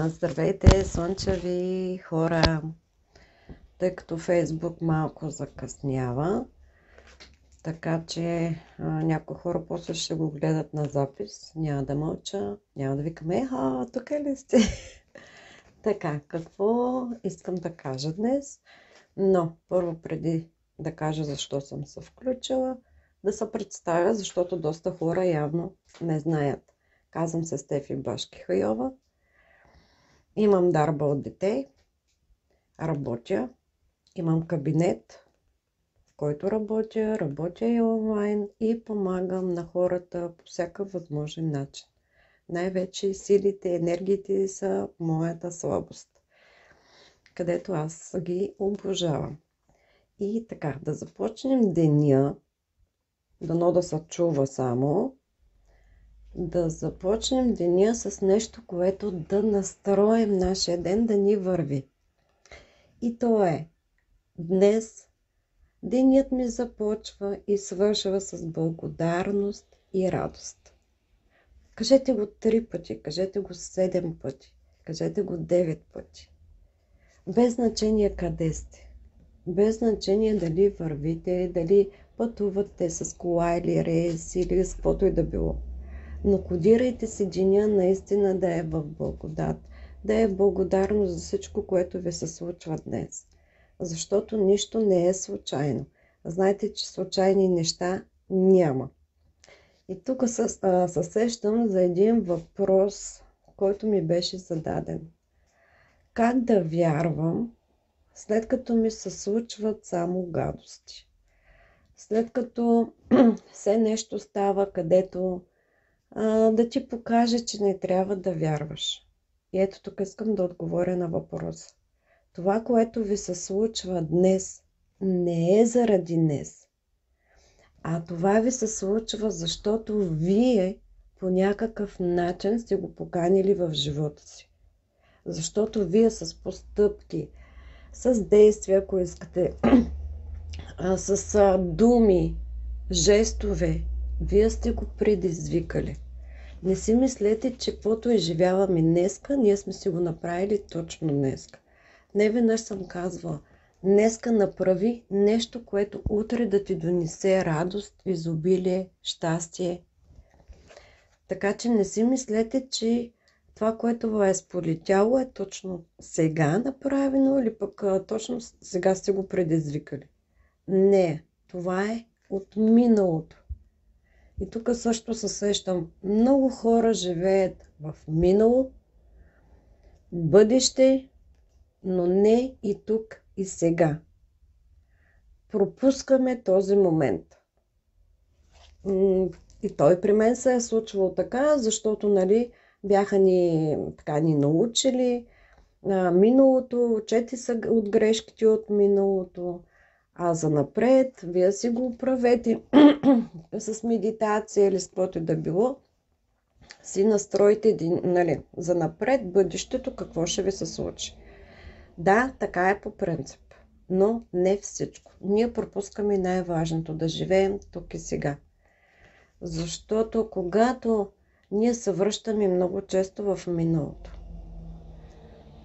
Здравейте, слънчеви хора! Тъй като Фейсбук малко закъснява, така че някои хора после ще го гледат на запис. Няма да мълча, няма да викам, тук ли сте? Така, какво искам да кажа днес? Но първо, преди да кажа защо съм се включила, да се представя, защото доста хора явно не знаят. Казвам се Стефи Башки-Хайова. Имам дарба от дете, работя, имам кабинет, в който работя и онлайн и помагам на хората по всякакъв възможен начин. Най-вече силите, енергиите са моята слабост, където аз ги обожавам. И така, да започнем деня, дано да се чува само, да започнем деня с нещо, което да настроим нашия ден да ни върви. И то е, днес денят ми започва и свършва с благодарност и радост. Кажете го 3 пъти, кажете го 7 пъти, кажете го 9 пъти. Без значение къде сте, без значение дали вървите, дали пътувате с кола или рейс или с каквото и да било. Но кодирайте си деня наистина да е в благодат, да е благодарно за всичко, което ви се случва днес. Защото нищо не е случайно. Знаете, че случайни неща няма. И тук се сещам за един въпрос, който ми беше зададен. Как да вярвам, след като ми се случват само гадости? След като все нещо става, където да ти покаже, че не трябва да вярваш. И ето тук искам да отговоря на въпроса. Това, което ви се случва днес, не е заради днес. А това ви се случва, защото вие по някакъв начин сте го поканили в живота си. Защото вие с постъпки, с действия, ако искате, с думи, жестове, вие сте го предизвикали. Не си мислете, че каквото изживяваме днеска, ние сме си го направили точно днеска. Не веднъж съм казвала, днеска направи нещо, което утре да ти донесе радост, изобилие, щастие. Така че не си мислете, че това, което ви е сполетяло, е точно сега направено или пък точно сега сте го предизвикали. Не, това е от миналото. И тук също се сещам, много хора живеят в минало, бъдеще, но не и тук и сега. Пропускаме този момент. И той при мен се е случвало така, защото бяха ни научили миналото, учете са от грешките от миналото, а за напред вие си го правете с медитация или с каквото и да било, си настройте за напред бъдещето, какво ще ви се случи. Да, така е по принцип, но не всичко. Ние пропускаме най-важното, да живеем тук и сега. Защото когато ние се връщаме много често в миналото,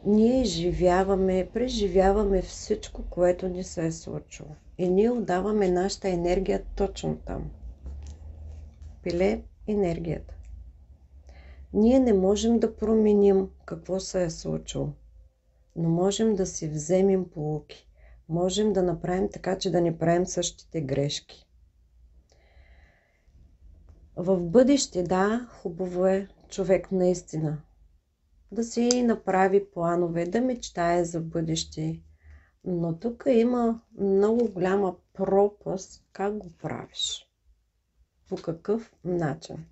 ние преживяваме всичко, което ни се е случило. И ние отдаваме нашата енергия точно там. Пиле енергията. Ние не можем да променим какво се е случило, но можем да си вземем поуки. Можем да направим така, че да не правим същите грешки. В бъдеще, да, хубаво е човек наистина да си направи планове, да мечтае за бъдеще. Но тук има много голяма пропаст как го правиш. По какъв начин.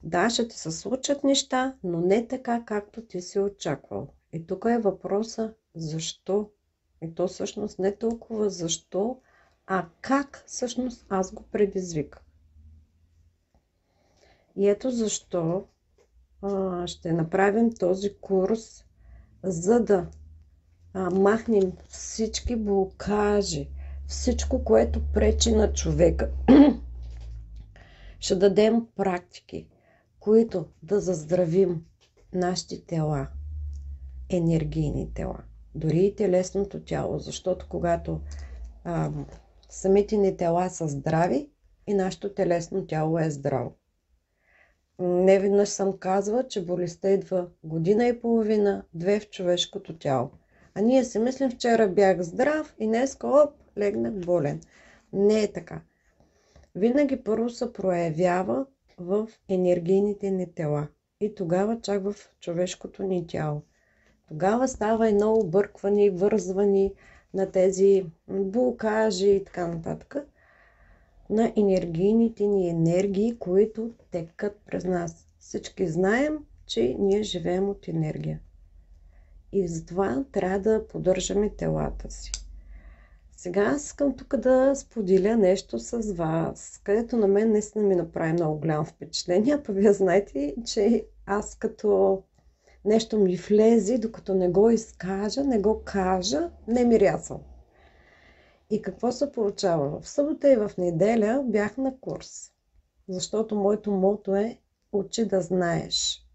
Да, ще ти се случат неща, но не така, както ти си очаквал. И тук е въпроса защо. И то всъщност не толкова защо, а как всъщност аз го предизвикам. И ето защо ще направим този курс, за да махнем всички блокажи, всичко, което пречи на човека. Ще дадем практики, които да заздравим нашите тела, енергийни тела, дори и телесното тяло, защото когато самите ни тела са здрави и нашето телесно тяло е здраво. Не веднъж съм казвала, че болестта идва година и половина, 2 в човешкото тяло. А ние си мислим, вчера бях здрав и днеска, оп, легнах болен. Не е така. Винаги първо се проявява в енергийните ни тела и тогава чак в човешкото ни тяло. Тогава става едно объркване, вързване на тези блокажи и така нататък, на енергийните ни енергии, които текат през нас. Всички знаем, че ние живеем от енергия. И затова трябва да поддържаме телата си. Сега аз искам тук да споделя нещо с вас, където на мен наистина ми направи много голямо впечатление, а вие знаете, че аз като нещо ми влезе, докато не го изкажа, не го кажа, не ми рязал. И какво се получава? В събота и в неделя бях на курс, защото моето мото е учи да знаеш.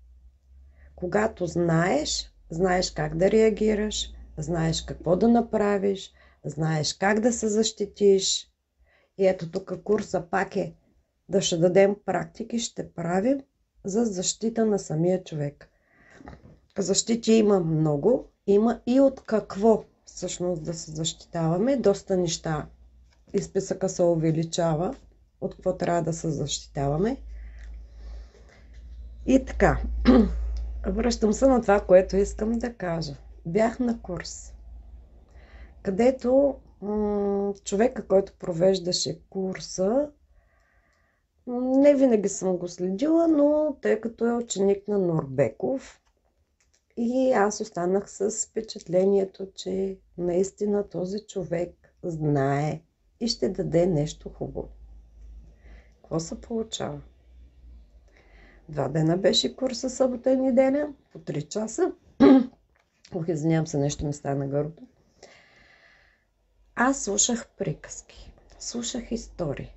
Когато знаеш, знаеш как да реагираш, знаеш какво да направиш, знаеш как да се защитиш. И ето тук курса пак е да ще дадем практики, ще правим за защита на самия човек. Защити има много, има и от какво всъщност да се защитаваме. Доста неща и списъка се увеличава, от какво трябва да се защитаваме. И така, връщам се на това, което искам да кажа. Бях на курс, където човека, който провеждаше курса, не винаги съм го следила, но тъй като е ученик на Норбеков, и аз останах с впечатлението, че наистина този човек знае и ще даде нещо хубаво. Какво се получава? 2 дена беше курса, събота и неделя, по 3 часа. Извинявам се, нещо ми стана гърлото. Аз слушах приказки, слушах истории.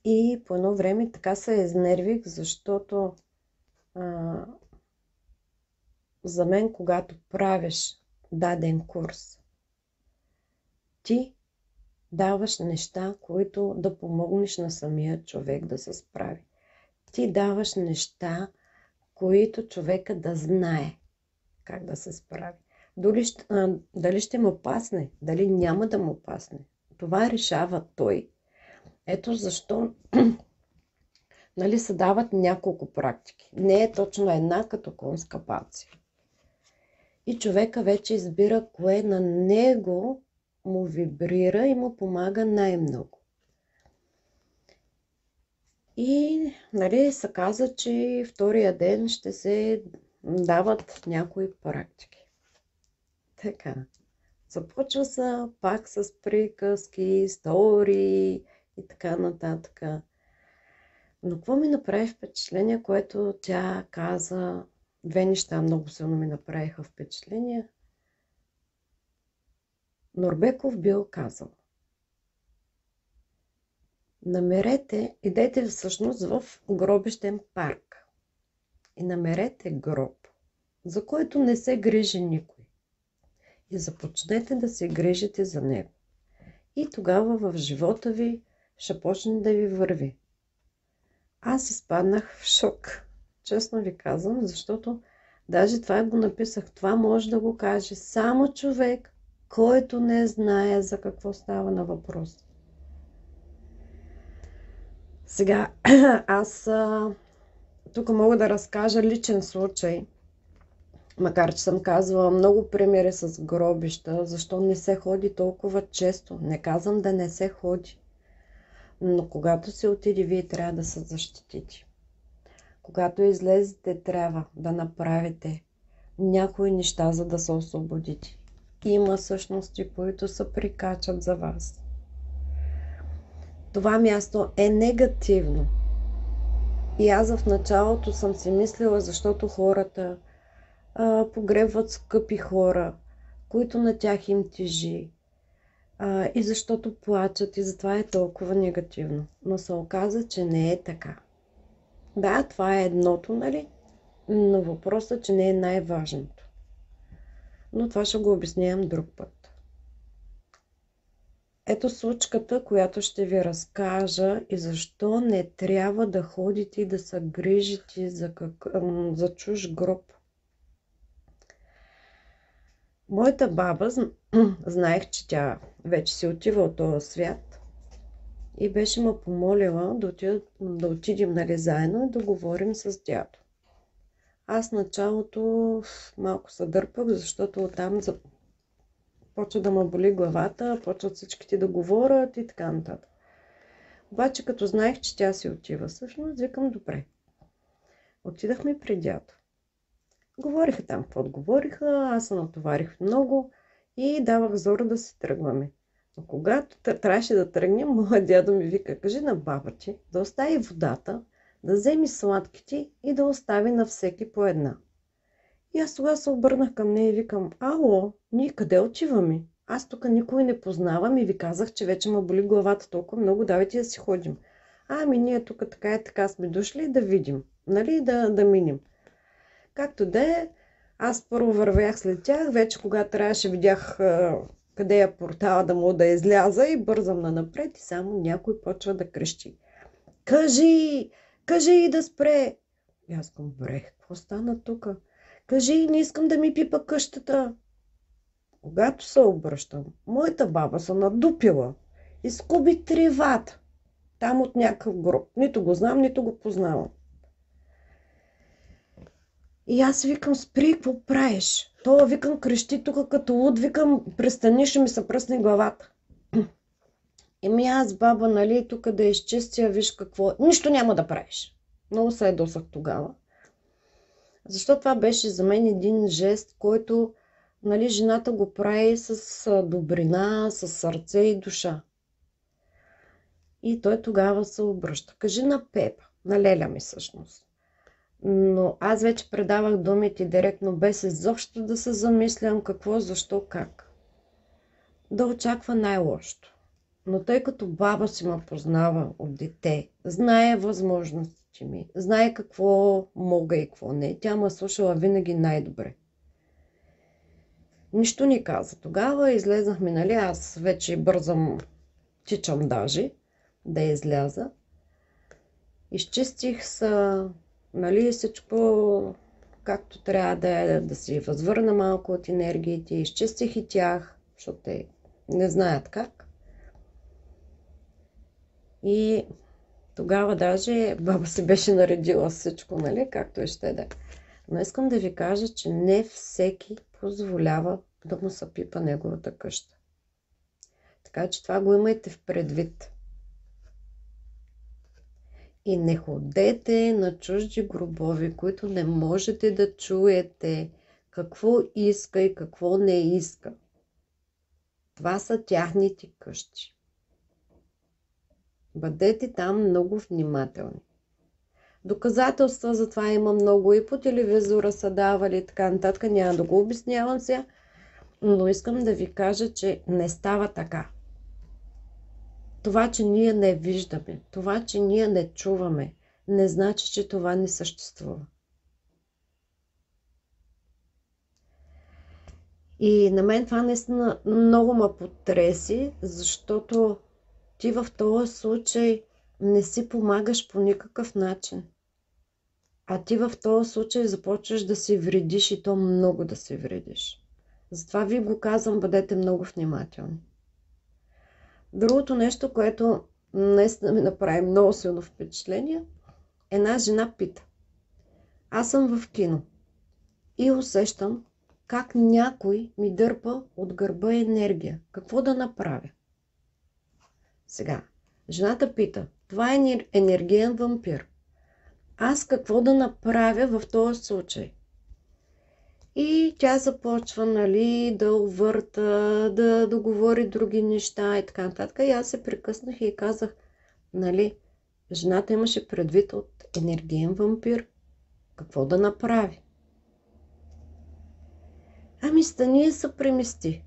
И по едно време така се изнервих, защото за мен, когато правиш даден курс, ти даваш неща, които да помогнеш на самия човек да се справи. Ти даваш неща, които човека да знае как да се справи. Дали ще му пасне, дали няма да му пасне. Това решава той. Ето защо се дават няколко практики. Не е точно една като конска палция. И човека вече избира кое на него му вибрира и му помага най-много. И се каза, че втория ден ще се дават някои практики. Така. Започва се пак с приказки, истории и така нататък. Но какво ми направи впечатление, което тя каза, 2 неща много силно ми направиха впечатление. Норбеков бил казал: намерете, идете всъщност в гробищен парк и намерете гроб, за който не се грижи никой. И започнете да се грижите за него. И тогава в живота ви ще почне да ви върви. Аз изпаднах в шок, честно ви казвам, защото даже това го написах. Това може да го каже само човек, който не знае за какво става на въпрос. Сега, аз тук мога да разкажа личен случай, макар че съм казвала много примери с гробища, защо не се ходи толкова често. Не казвам да не се ходи, но когато се отиде, вие трябва да се защитите. Когато излезете, трябва да направите някои неща, за да се освободите. Има същности, които се прикачат за вас. Това място е негативно. И аз в началото съм си мислила, защото хората погребват скъпи хора, които на тях им тежи. И защото плачат и затова е толкова негативно. Но се оказа, че не е така. Да, това е едното, нали? Но въпросът е, че не е най-важното. Но това ще го обяснявам друг път. Ето случката, която ще ви разкажа и защо не трябва да ходите и да се грижите за чуж гроб. Моята баба, знаех, че тя вече си отива от този свят и беше ме помолила да отидем, нали, заедно и да говорим с дядо. Аз началото малко се дърпах, защото оттам почва да ме боли главата, почват всичките да говорят и така нататък. Обаче като знаех, че тя си отива, всъщност викам добре. Отидахме при дядо. Говориха там, какво говориха, аз се натоварих много и давах зора да се тръгваме. Но когато трябваше да тръгнем, моят дядо ми вика, кажи на баба ти да остави водата, да вземи сладките и да остави на всеки по една. И аз тогава се обърнах към нея и викам, ало, ние къде отиваме? Аз тук никой не познавам и ви казах, че вече ме боли главата толкова много, давайте да си ходим. Ами ние тук така и така сме дошли да видим, нали, да минем. Както да е, аз първо вървях след тях, вече когато трябваше видях къде е портала да му да изляза и бързам на напред и само някой почва да крещи. Кажи! Кажи да спре! И аз към, бре, какво стана тук? Кажи, не искам да ми пипа къщата. Когато се обръщам, моята баба се надупила и скуби 3 вата. Там от някакъв гроб. Нито го знам, нито го познавам. И аз викам, спри, какво правиш? То викам, крещи тук като луд, викам, престани, ще ми се пръсне главата. Еми аз, баба, нали, тук да изчистя, виж какво. Нищо няма да правиш. Много се ядосах тогава. Защото това беше за мен един жест, който, нали, жената го прави с добрина, с сърце и душа. И той тогава се обръща. Кажи на Пепа, на Леля ми всъщност. Но аз вече предавах думите директно, без изобщо да се замислям какво, защо, как. Да очаква най-лошото. Но тъй като баба си ме познава от дете, знае възможностите ми, знае какво мога и какво не, тя ме слушала винаги най-добре. Нищо не каза. Тогава излезнахме, нали, аз вече бързам, тичам даже да изляза. Изчистих се, нали, всичко както трябва да си възвърна малко от енергиите. Изчистих и тях, защото те не знаят как. И тогава даже баба си беше наредила всичко, нали, както и ще да е. Но искам да ви кажа, че не всеки позволява да му се пипа неговата къща. Така че това го имайте в предвид. И не ходете на чужди гробови, които не можете да чуете какво иска и какво не иска. Това са тяхните къщи. Бъдете там много внимателни. Доказателства за това има много и по телевизора са давали и така нататък. Няма да го обяснявам сега, но искам да ви кажа, че не става така. Това, че ние не виждаме, това, че ние не чуваме, не значи, че това не съществува. И на мен това наистина много ме потреси, защото ти в този случай не си помагаш по никакъв начин. А ти в този случай започваш да си вредиш и то много да си вредиш. Затова ви го казвам, бъдете много внимателни. Другото нещо, което наистина ми направи много силно впечатление, една жена пита. Аз съм в кино и усещам как някой ми дърпа от гърба енергия. Какво да направя? Сега, жената пита, това е енергиен вампир. Аз какво да направя в този случай? И тя започва, нали, да увърта, да говори други неща и така нататък. И аз се прекъснах и казах, нали, жената имаше предвид от енергиен вампир. Какво да направи? Ами стани и се премести.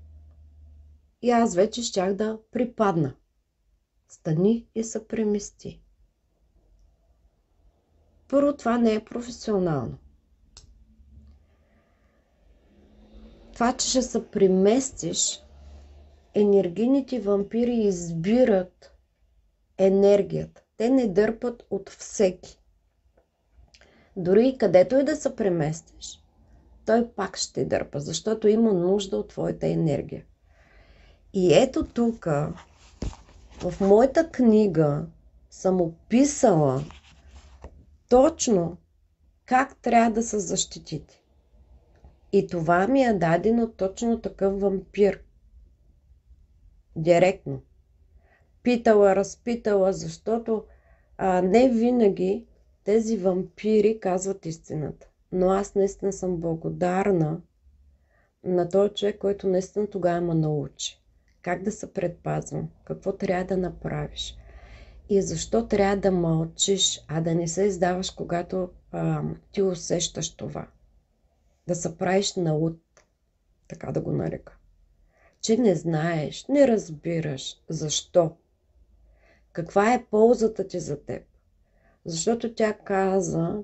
И аз вече щях да припадна. Стани и се премести. Първо, това не е професионално. това, че ще се преместиш, енергийните вампири избират енергията. Те не дърпат от всеки. Дори и където и да се преместиш, той пак ще дърпа, защото има нужда от твоята енергия. И ето тук, в моята книга, съм описала точно как трябва да се защитите. И това ми е дадено точно такъв вампир. Директно. Питала, разпитала, защото не винаги тези вампири казват истината. Но аз наистина съм благодарна на този човек, който наистина тогава ме научи. Как да се предпазвам, какво трябва да направиш и защо трябва да мълчиш, а да не се издаваш, когато ти усещаш това. Да се правиш на луд, така да го нарека. Че не знаеш, не разбираш защо. Каква е ползата ти за теб? Защото тя каза,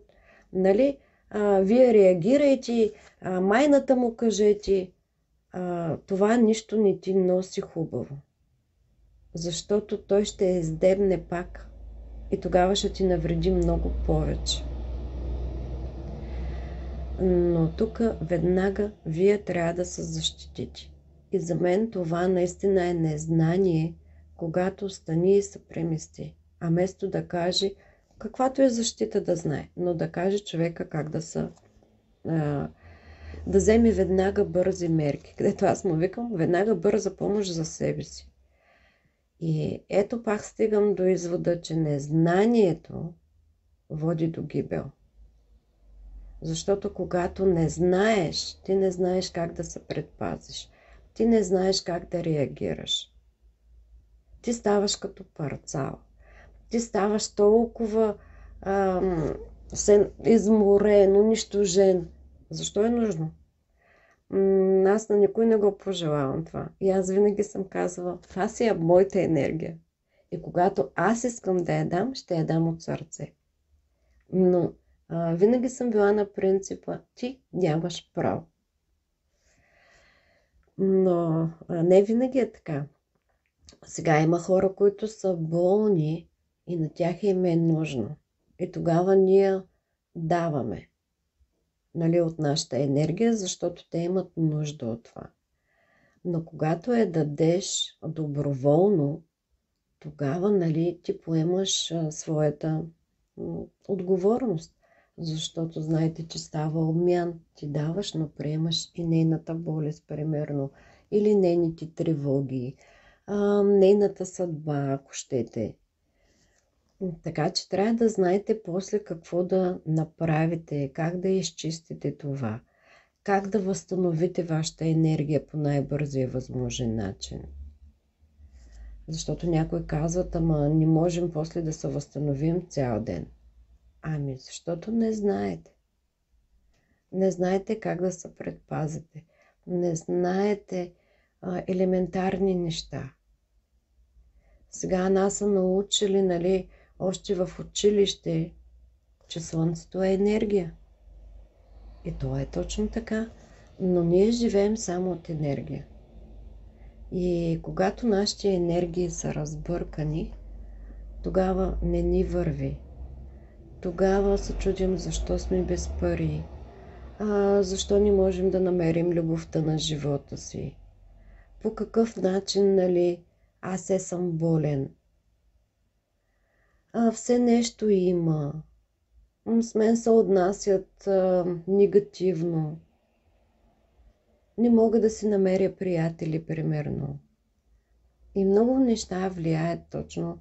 нали, вие реагирайте, майната му кажете, това нищо не ти носи хубаво. Защото той ще издебне пак и тогава ще ти навреди много повече. Но тук веднага вие трябва да се защитите. И за мен това наистина е незнание, когато стани и се премести. А вместо да каже, каквато е защита да знае, но да каже човека как да вземе веднага бързи мерки. Където аз му викам, веднага бърза помощ за себе си. И ето пак стигам до извода, че незнанието води до гибел. Защото когато не знаеш, ти не знаеш как да се предпазиш. Ти не знаеш как да реагираш. Ти ставаш като парцал. Ти ставаш толкова изморен, унищожен. Защо е нужно? Аз на никой не го пожелавам това. И аз винаги съм казвала, това си е моята енергия. И когато аз искам да я дам, ще я дам от сърце. Но винаги съм била на принципа, ти нямаш право. Но не винаги е така. Сега има хора, които са болни и на тях им е нужно. И тогава ние даваме, нали, от нашата енергия, защото те имат нужда от това. Но когато дадеш доброволно, тогава, нали, ти поемаш своята отговорност. Защото знаете, че става обмян. Ти даваш, но приемаш и нейната болест, примерно, или нейните тревоги, нейната съдба, ако щете. Така че трябва да знаете после какво да направите, как да изчистите това, как да възстановите вашата енергия по най-бързия възможен начин. Защото някои казват, ама не можем после да се възстановим цял ден. Ами, защото не знаете. Не знаете как да се предпазите. Не знаете елементарни неща. Сега нас са научили, нали, още в училище, че Слънцето е енергия. И то е точно така. Но ние живеем само от енергия. И когато нашите енергии са разбъркани, тогава не ни върви. Тогава се чудим защо сме без пари, защо не можем да намерим любовта на живота си, по какъв начин, нали, аз съм болен. Все нещо има. С мен се отнасят негативно. Не мога да си намеря приятели, примерно. И много неща влияят точно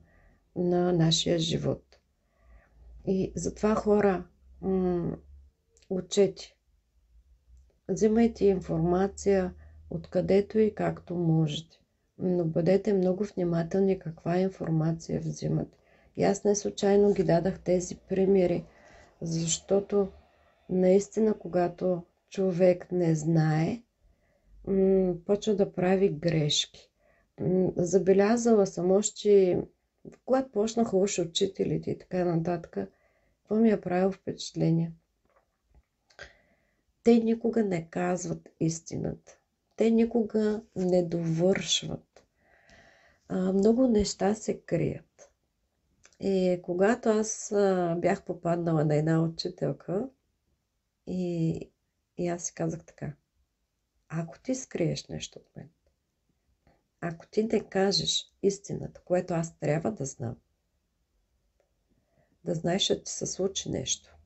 на нашия живот. И затова хора, учете. Взимайте информация откъдето и както можете. Но бъдете много внимателни каква информация взимате. И аз не случайно ги дадах тези примери, защото наистина когато човек не знае, почва да прави грешки. Забелязала съм още, когато почнаха още учителите и така нататък, какво ми е правило впечатление? Те никога не казват истината. Те никога не довършват. Много неща се крият. И когато аз бях попаднала на една учителка и аз си казах така: ако ти скриеш нещо от мен, ако ти не кажеш истината, което аз трябва да знам, да знаеш, че ти се случи нещо,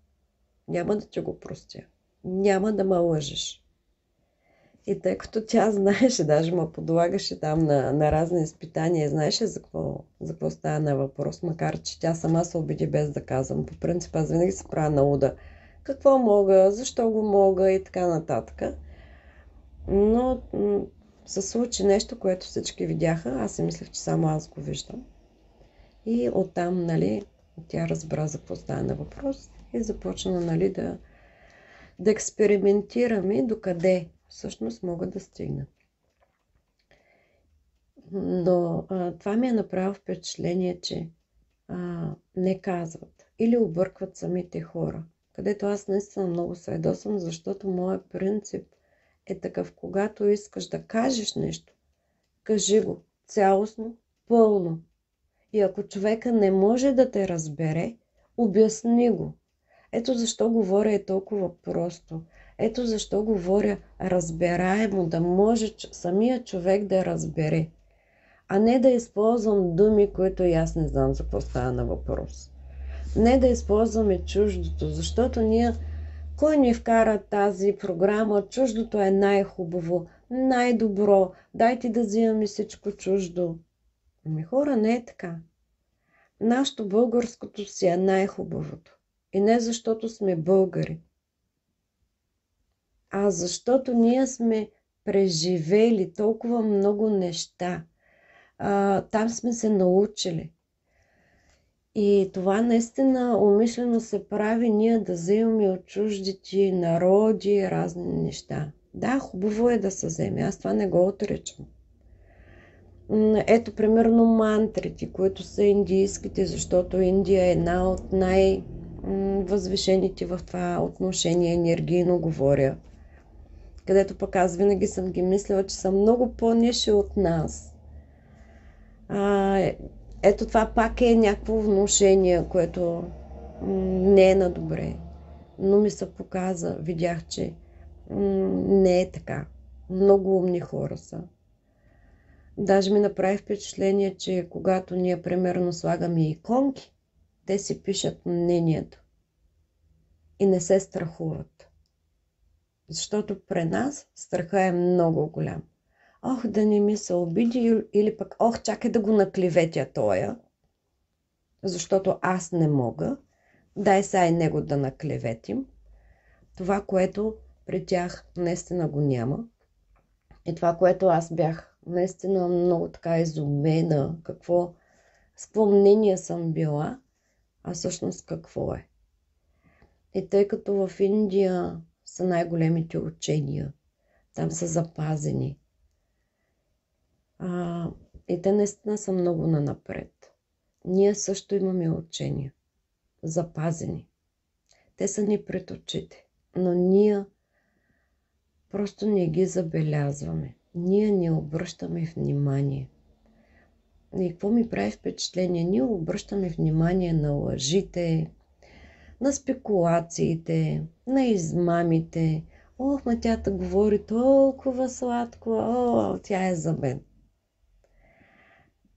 няма да ти го простя. Няма да ме лъжеш. И тъй като тя знаеше, даже ме подлагаше там на разни изпитания, знаеше за какво става на въпрос, макар че тя сама се убеди без да казвам. По принцип, аз винаги се правя на луда. Какво мога, защо го мога и така нататък. Но се случи нещо, което всички видяха. Аз си мислех, че само аз го виждам. И оттам, нали, тя разбра за какво става на въпрос и започна, нали, да експериментираме докъде всъщност могат да стигнат. Но това ми е направило впечатление, че не казват или объркват самите хора, където аз наистина много се ядосвам, защото моят принцип е такъв: когато искаш да кажеш нещо, кажи го цялостно, пълно. И ако човека не може да те разбере, обясни го. Ето защо говоря е толкова просто. Ето защо говоря разбираемо, да може самия човек да разбере. А не да използвам думи, които и аз не знам за какво става на въпрос. Не да използваме чуждото, защото кой ни вкара тази програма? Чуждото е най-хубаво, най-добро. Дайте да взимаме всичко чуждо. Хора, не е така. Нашето българското си е най-хубавото. И не защото сме българи, а защото ние сме преживели толкова много неща. Там сме се научили. И това наистина умишлено се прави, ние да вземем от чуждите народи разни неща. Да, хубаво е да се вземе, аз това не го отричам. Ето, примерно, мантрите, които са индийските, защото Индия е една от възвишените в това отношение, енергийно говоря. Където пък аз винаги съм ги мислила, че са много по-ниши от нас. Ето това пак е някакво внушение, което не е на добре. Но ми се показа, видях, че не е така. Много умни хора са. Даже ми направи впечатление, че когато ние примерно слагаме иконки, те си пишат мнението и не се страхуват. Защото при нас страха е много голям. Ох, да не ми се обиди, или пък ох, чакай да го наклеветя тоя, защото аз не мога. Дай сега и него да наклеветим. Това, което при тях наистина го няма. И това, което аз бях наистина много така изумена, с какво мнение съм била, а всъщност какво е. И тъй като в Индия са най-големите учения, там са запазени. И те наистина са много нанапред. Ние също имаме учения, запазени. Те са ни пред очите, но ние просто не ги забелязваме. Ние не обръщаме внимание. И какво ми прави впечатление? Ние обръщаме внимание на лъжите, на спекулациите, на измамите. Ох, ма тя говори толкова сладко, тя е за мен.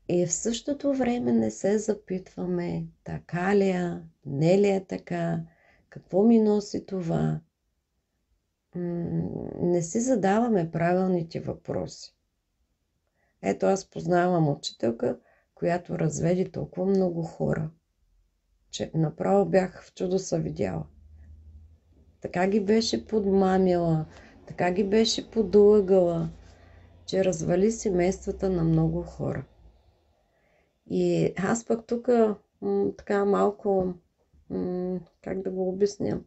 И в същото време не се запитваме, така ли е, не ли е така, какво ми носи това. Не си задаваме правилните въпроси. Ето, аз познавам учителка, която разведе толкова много хора, че направо бях в чудо се видяла. Така ги беше подмамила, така ги беше подлъгала, че развали семействата на много хора. И аз пък тук така малко, как да го обясня,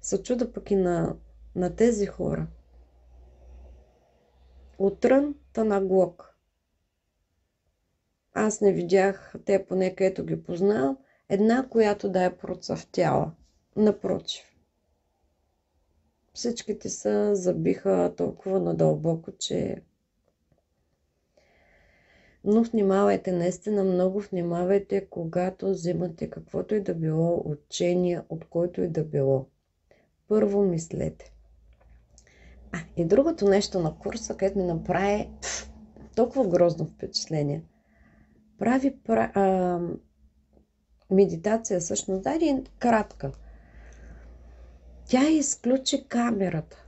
се чуда пък и на тези хора. Отрън та на глок. Аз не видях, те поне където ги познавам, една, която да е процъфтяла. Напротив. всичките са забиха толкова надълбоко, че... Но внимавайте, наистина много внимавайте, когато взимате каквото и да било учение, от който и да било. Първо мислете. И другото нещо на курса, където ми направи толкова грозно впечатление. Прави медитация, всъщност, даде кратка. Тя изключи камерата.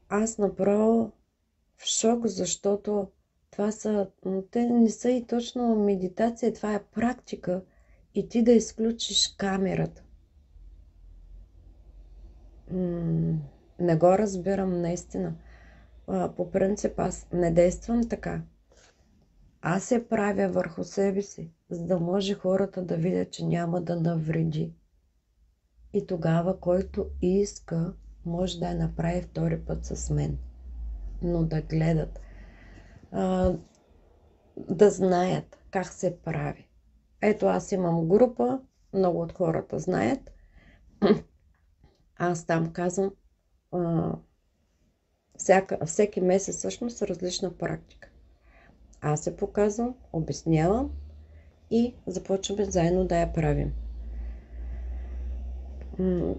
Аз направо в шок, защото те не са и точно медитация, това е практика и ти да изключиш камерата. Не го разбирам наистина. По принцип аз не действам така. Аз се правя върху себе си, за да може хората да видят, че няма да навреди. И тогава, който иска, може да я направи втори път с мен. Но да гледат. Да знаят как се прави. Ето, аз имам група, много от хората знаят. Аз там казвам, всеки месец всъщност е различна практика. Аз се показвам, обяснявам и започваме заедно да я правим.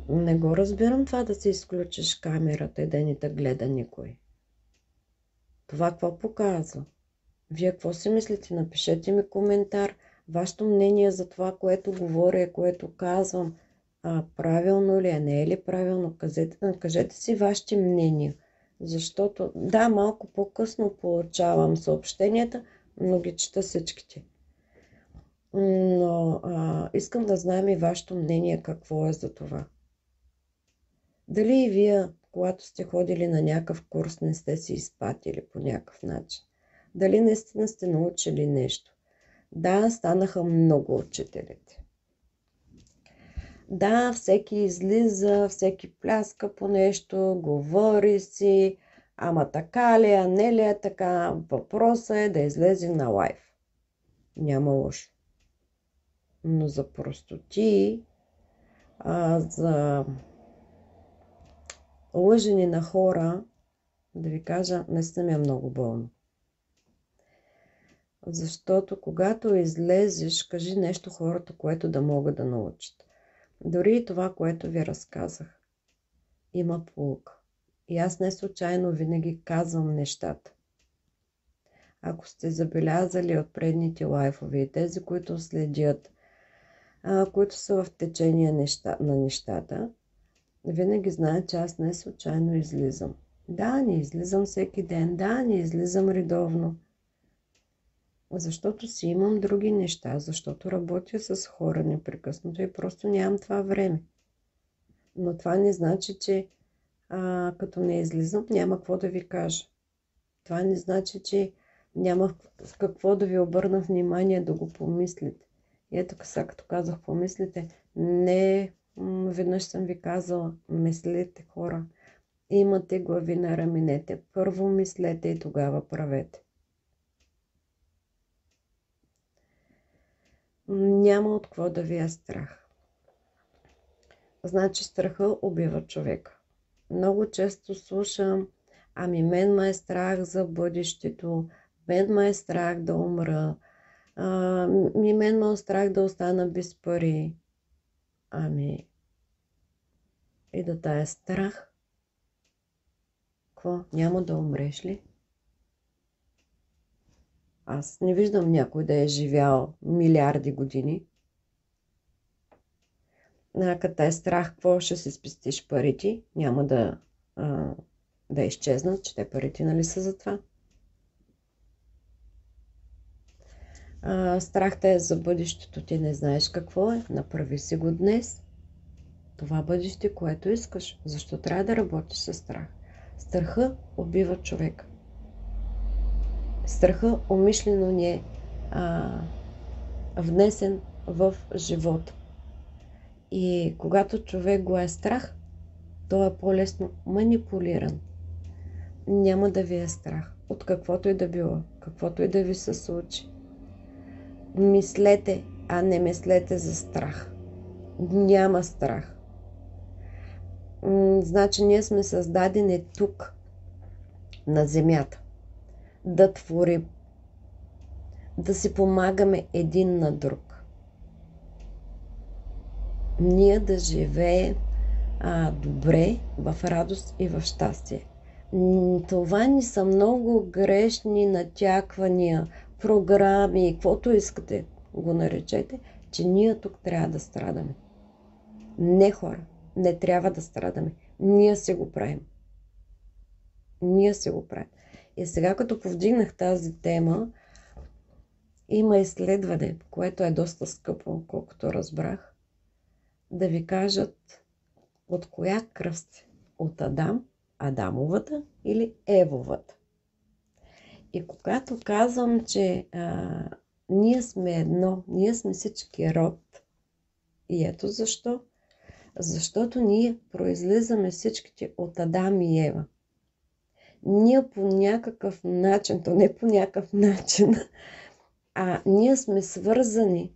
Не го разбирам това да си изключиш камерата и да не те гледа никой. Това какво показва? Вие какво си мислите? Напишете ми коментар. Вашето мнение за това, което говоря, което казвам, правилно ли е, не е ли правилно? Кажете си вашите мнения. Защото, да, малко по-късно получавам съобщенията, но ги чета всичките. Но искам да знаем и вашето мнение какво е за това. Дали и вие, когато сте ходили на някакъв курс, не сте си изпатили по някакъв начин? Дали наистина сте научили нещо? Да, станаха много учителите. Да, всеки излиза, всеки пляска по нещо, говори си, ама така ли, а не ли е така? Въпросът е да излезе на лайв. Няма лошо. Но за простоти, за лъжени на хора, да ви кажа, наистина ми е много болно. Защото когато излезеш, кажи нещо хората, което да могат да научат. Дори и това, което ви разказах, има поука. И аз не случайно винаги казвам нещата. Ако сте забелязали от предните лайфове и тези, които следят, които са в течение на нещата, винаги знаят, че аз не случайно излизам. Да, не излизам всеки ден, да, не излизам редовно. Защото си имам други неща, защото работя с хора непрекъснато и просто нямам това време. Но това не значи, че като не излизам, няма какво да ви кажа. Това не значи, че няма с какво да ви обърна внимание да го помислите. И ето сега, като казах помислите, не веднъж съм ви казала, мислете хора. Имате глави на раменете. Първо мислете и тогава правете. Няма от какво да ви е страх. Значи страха убива човека. Много често слушам, мен ме е страх за бъдещето, мен ме е страх да умра, мен ме е страх да остана без пари. И да тая страх, какво? Няма да умреш ли? Аз не виждам някой да е живял милиарди години. Като е страх, какво ще си спестиш парите? Няма да изчезнат, че те парите нали са за това. Страх те е за бъдещето, ти не знаеш какво е. Направи си го днес. Това бъдеще, което искаш. Защо трябва да работиш със страх? Страха убива човека. Страха умишлено ни е внесен в живота. И когато човек го е страх, той е по-лесно манипулиран. Няма да ви е страх от каквото и да било, каквото и да ви се случи. Мислете, а не мислете за страх. Няма страх. Значи ние сме създадени тук, на земята, да творим, да си помагаме един на друг. Ние да живеем добре, в радост и в щастие. Това ни са много грешни натяквания, програми, каквото искате го наречете, че ние тук трябва да страдаме. Не, хора, не трябва да страдаме. Ние се го правим. Ние се го правим. И сега, като повдигнах тази тема, има изследване, което е доста скъпо, колкото разбрах, да ви кажат от коя кръв сте. От Адам, Адамовата или Евовата. И когато казвам, че ние сме едно, ние сме всички род, и ето защо. Защото ние произлизаме всичките от Адам и Ева. Ние по някакъв начин, то не по някакъв начин, ние сме свързани,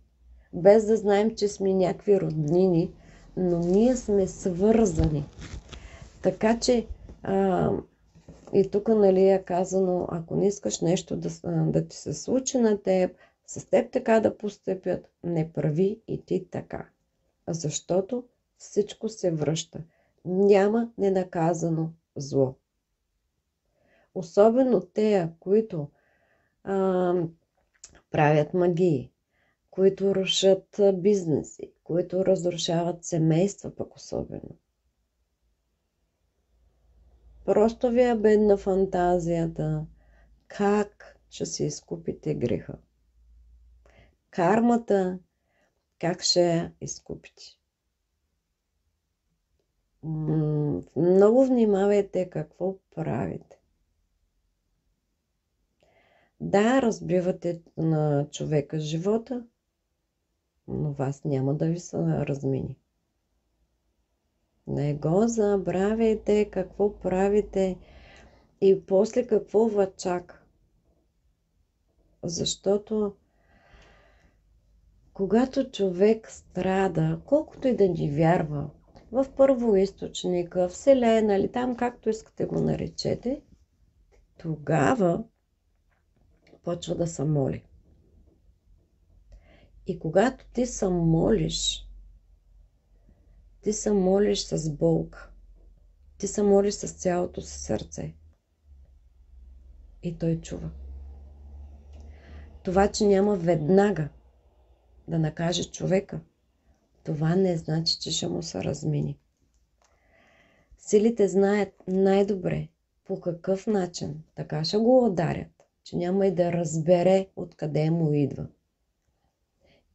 без да знаем, че сме някакви роднини, но ние сме свързани. Така че и тук е казано, ако не искаш нещо да ти се случи на теб, с теб така да постъпят, не прави и ти така. Защото всичко се връща. Няма ненаказано зло. Особено те, които правят магии, които рушат бизнеси, които разрушават семейства пък особено. Просто ви е бедна фантазията как ще си изкупите греха. Кармата как ще я изкупите. Много внимавайте какво правите. Да, разбивате на човека живота, но вас няма да ви се размини. Не го забравяйте какво правите и после какво ви чака. Защото когато човек страда, колкото и да ни вярва, в първоизточника, Вселена или там както искате го наречете, тогава почва да се моли. И когато ти се молиш с болка. Ти се молиш с цялото си сърце. И той чува. Това, че няма веднага да накаже човека, това не значи, че ще му се размини. Силите знаят най-добре по какъв начин така ще го ударят, че няма и да разбере откъде му идва.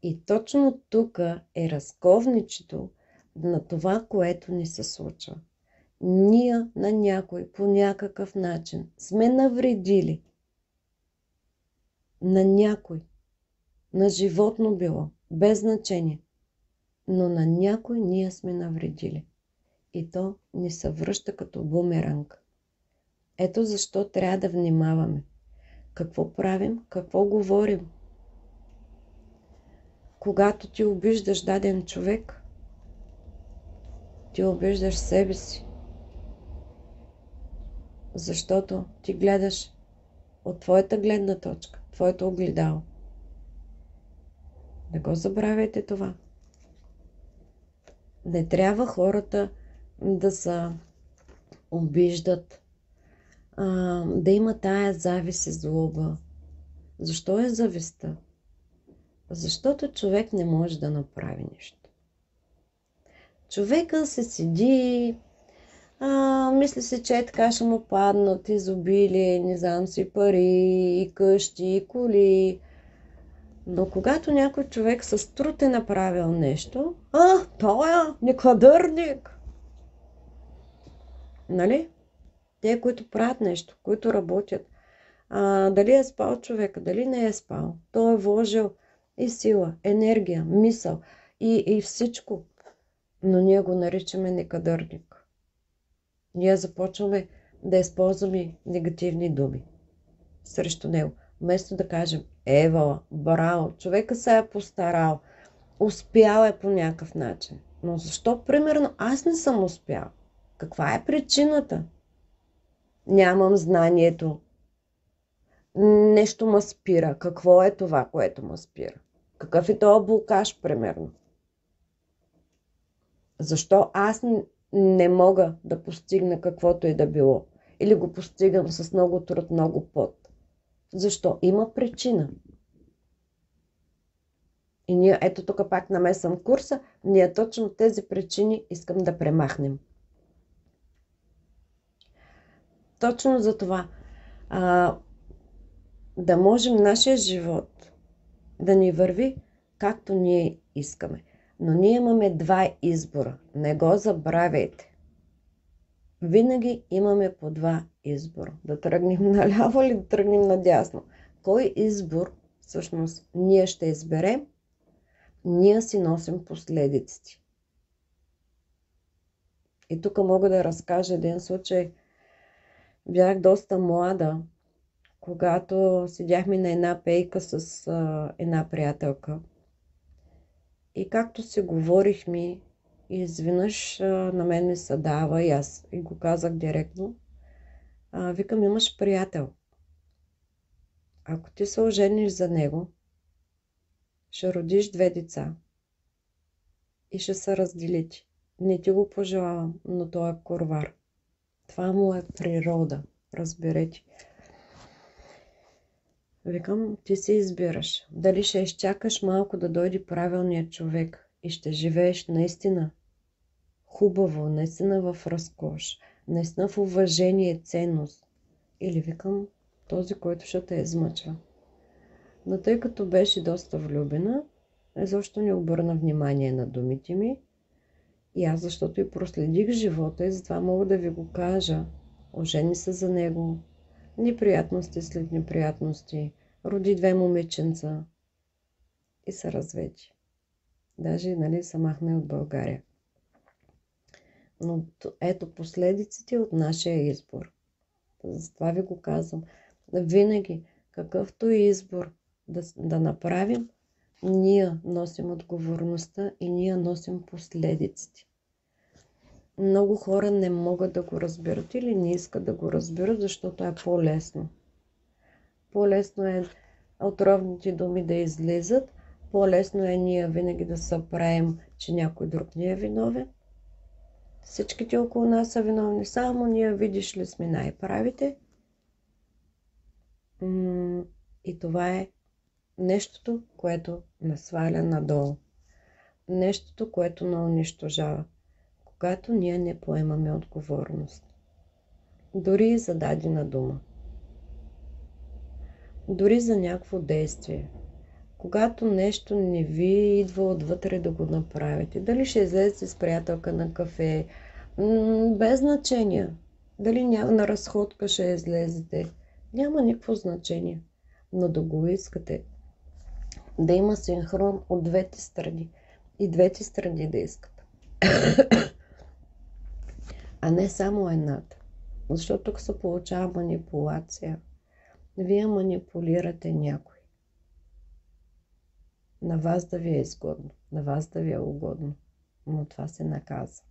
И точно тук е разковничето на това, което ни се случва. Ние на някой по някакъв начин сме навредили. На някой. На животно било. Без значение. Но на някой ние сме навредили. И то ни се връща като бумеранг. Ето защо трябва да внимаваме. Какво правим, какво говорим. Когато ти обиждаш даден човек, ти обиждаш себе си. Защото ти гледаш от твоята гледна точка, твоето огледало. Не го забравяйте това. Не трябва хората да се обиждат, да има тая завист и злоба. Защо е завистта? Защото човек не може да направи нещо. Човека се седи, мисли се, че така ще му паднат изобилие, не знам си, пари, и къщи, и коли. Но когато някой човек с труд е направил нещо, той е некадърник. Нали? Те, които правят нещо, които работят, дали е спал човека, дали не е спал, той е вложил и сила, енергия, мисъл и всичко. Но ние го наричаме некадърник. Ние започваме да използваме негативни думи срещу него. Вместо да кажем, ева, браво, човека се е постарал, успял е по някакъв начин. Но защо, примерно, аз не съм успял? Каква е причината? Нямам знанието. Нещо ме спира. Какво е това, което ме спира? Какъв е този блокаж, примерно? Защо аз не мога да постигна каквото и да било? Или го постигам с много труд, много пот? Защо? Има причина. И ние, ето тук пак намесвам курса, ние точно тези причини искам да премахнем. Точно за това. Да можем нашия живот да ни върви както ние искаме. Но ние имаме два избора. Не го забравяйте. Винаги имаме по два избора. Да тръгнем наляво или да тръгнем надясно. Кой избор всъщност ние ще изберем? Ние си носим последиците. И тук мога да разкажа един случай. Бях доста млада, когато седяхме на една пейка с една приятелка. И както си говорихме, изведнъж на мен ми се дава и аз и го казах директно. Викам, имаш приятел. Ако ти се ожениш за него, ще родиш две деца и ще се разделите. Не ти го пожелавам, но той е курвар. Това му е природа, разберете. Викам, ти си избираш. Дали ще изчакаш малко да дойде правилният човек и ще живееш наистина хубаво, наистина в разкош, наистина в уважение и ценност. Или викам, този, който ще те измъчва. Но тъй като беше доста влюбена, изобщо не обърна внимание на думите ми. И аз, защото и проследих живота и затова мога да ви го кажа. Ожени се за него. Неприятности след неприятности. Роди две момиченца. И се разведи. Даже, нали, се махна от България. Но ето последиците от нашия избор. Затова ви го казвам. Винаги, какъвто и избор да направим, ние носим отговорността и ние носим последиците. Много хора не могат да го разберат или не искат да го разберат, защото е по-лесно. По-лесно е отровните думи да излизат, по-лесно е ние винаги да се правим, че някой друг ни е виновен. Всичките около нас са виновни, само ние, видиш ли, сме най-правите. И това е нещото, което ме сваля надолу. Нещото, което ме унищожава. Когато ние не поемаме отговорност. Дори и за дадена дума. Дори за някакво действие. Когато нещо не ви идва отвътре да го направите. Дали ще излезете с приятелка на кафе, без значение. Дали на разходка ще излезете. Няма никакво значение. Но да го искате. Да има синхрон от двете страни. И двете страни да искат. А не само едната. Защото тук се получава манипулация. Вие манипулирате някой. На вас да ви е изгодно. На вас да ви е угодно. Но това се наказва.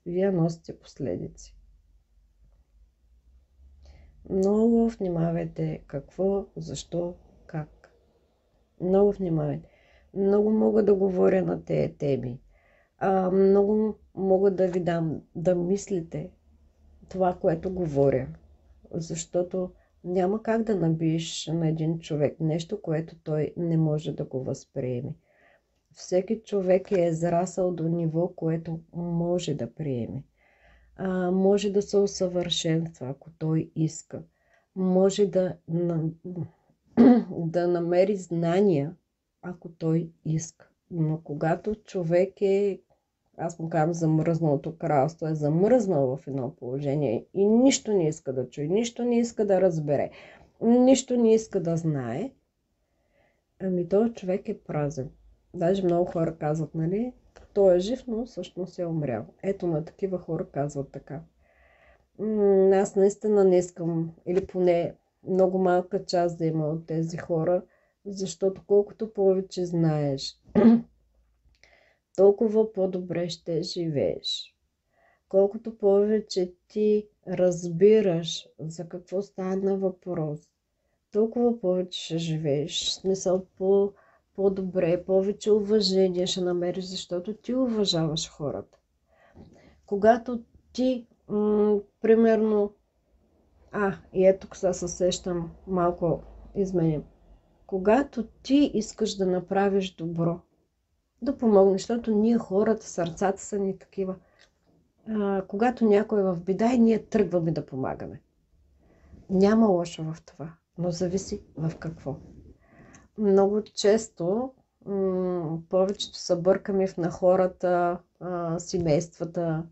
Вие носите последици. Много внимавайте какво, защо, как. Много внимавайте. Много мога да говоря на тези теми. Много мога да ви дам да мислите това, което говоря. Защото няма как да набиеш на един човек нещо, което той не може да го възприеме. Всеки човек е израсъл до ниво, което може да приеме. Може да се усъвършенства, ако той иска. Може да намери знания, ако той иска. Но когато човек е, аз му казвам, замръзналото кралство, е замръзнал в едно положение и нищо не иска да чуе, нищо не иска да разбере, нищо не иска да знае, ами този човек е празен. Даже много хора казват, нали, той е жив, но всъщност е умрял. Ето на такива хора казват така. Аз наистина не искам, или поне много малка част да има от тези хора, защото колкото повече знаеш, толкова по-добре ще живееш. колкото повече ти разбираш за какво стана въпрос, толкова повече ще живееш. В смисъл по-добре, повече уважение ще намериш, защото ти уважаваш хората. Когато ти, примерно, и ето тук се сещам, малко изменим. Когато ти искаш да направиш добро, да помогнеш, защото ние хората, сърцата са ни такива. Когато някой е в беда и ние тръгваме да помагаме. Няма лошо в това, но зависи в какво. Много често повечето се бъркаме на хората, семействата.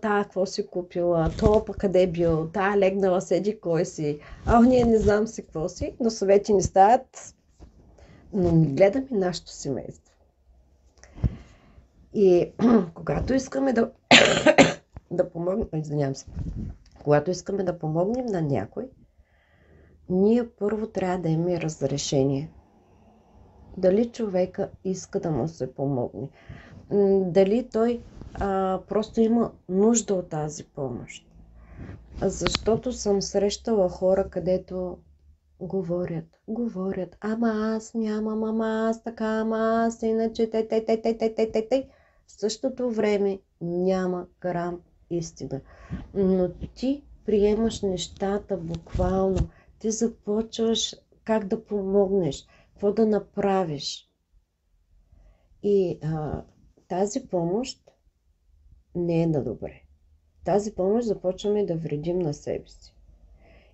Тая какво си купила, то пък къде е бил, тая легнала седи кой си. Ние не знам си какво си, но съвети ни стават, но не гледаме нашето семейство. И когато искаме да помогнем, когато искаме да помогнем на някой, ние първо трябва да имаме разрешение. Дали човека иска да му се помогне. Дали той просто има нужда от тази помощ. Защото съм срещала хора, където говорят, ама аз нямам, ама аз така, ама аз иначе, в същото време няма грам истина. Но ти приемаш нещата буквално. Ти започваш как да помогнеш, какво да направиш. И тази помощ не е на добре. Тази помощ започваме да вредим на себе си.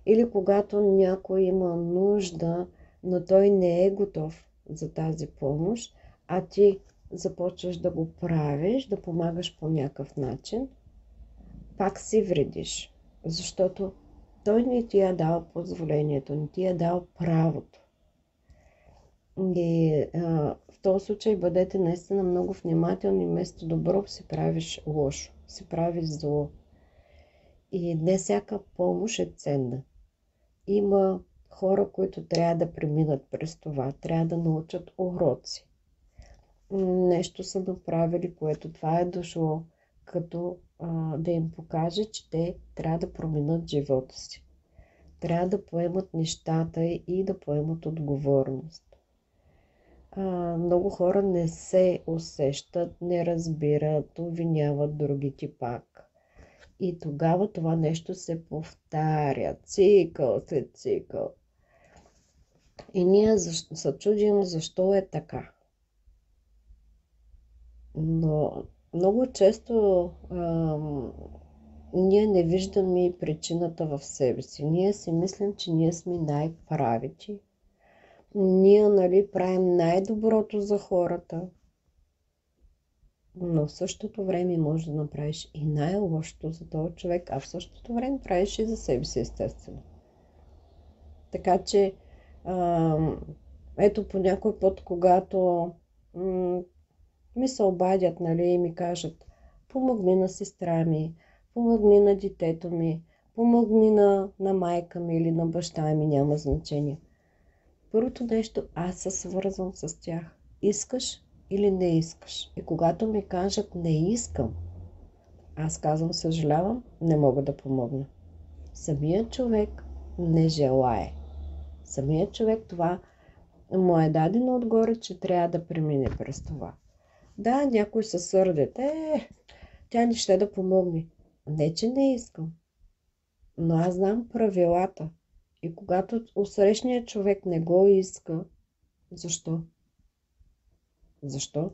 Или когато някой има нужда, но той не е готов за тази помощ, а ти започваш да го правиш, да помагаш по някакъв начин, пак си вредиш. Защото той не ти е дал позволението, не ти е дал правото. И в този случай бъдете наистина много внимателни. Вместо добро си правиш лошо, си правиш зло. И не всяка помощ е ценна. Има хора, които трябва да преминат през това, трябва да научат уроци. Нещо са направили, което това е дошло, като да им покаже, че те трябва да променят живота си. Трябва да поемат нещата и да поемат отговорност. Много хора не се усещат, не разбират, обвиняват другите пак. И тогава това нещо се повтаря, цикъл след цикъл. И ние се чудим защо е така. Но много често ние не виждаме причината в себе си. Ние си мислим, че ние сме най-правите. Ние, правим най-доброто за хората. Но в същото време може да направиш и най-лошото за този човек, а в същото време правиш и за себе си, естествено. Така че, ето по някой път, когато ми се обадят, и ми кажат, помогни на сестра ми, помогни на детето ми, помогни на майка ми или на баща ми, няма значение. Първото нещо, аз се свързвам с тях. Искаш или не искаш? И когато ми кажат не искам, аз казвам съжалявам, не мога да помогна. Самият човек не желае. Самият човек това му е дадено отгоре, че трябва да премине през това. Да, някой се сърдят. Тя не ще да помогне. Не, че не искам. Но аз знам правилата. И когато усрещният човек не го иска, защо? Защо?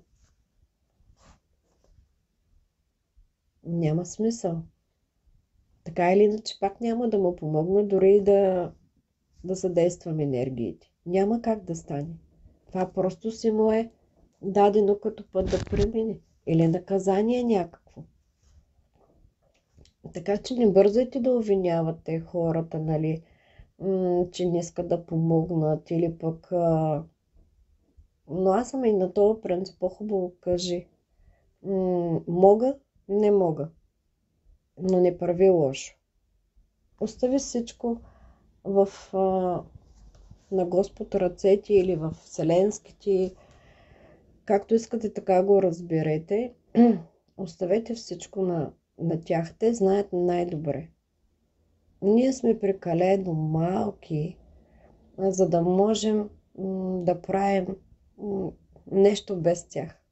Няма смисъл. Така или иначе пак няма да му помогна, дори и да задействам енергиите. Няма как да стане. Това просто си му е дадено като път да премине. Или наказание някакво. Така че не бързайте да обвинявате хората, че не искат да помогнат или пък... Но аз съм и на този принцип, по-хубаво кажи. Мога, не мога. Но не прави лошо. Остави всичко на Господ ръцете или в вселенските, както искате, така го разберете. Оставете всичко на тях. Те знаят най-добре. Ние сме прекалено малки, за да можем да правим нещо без тях.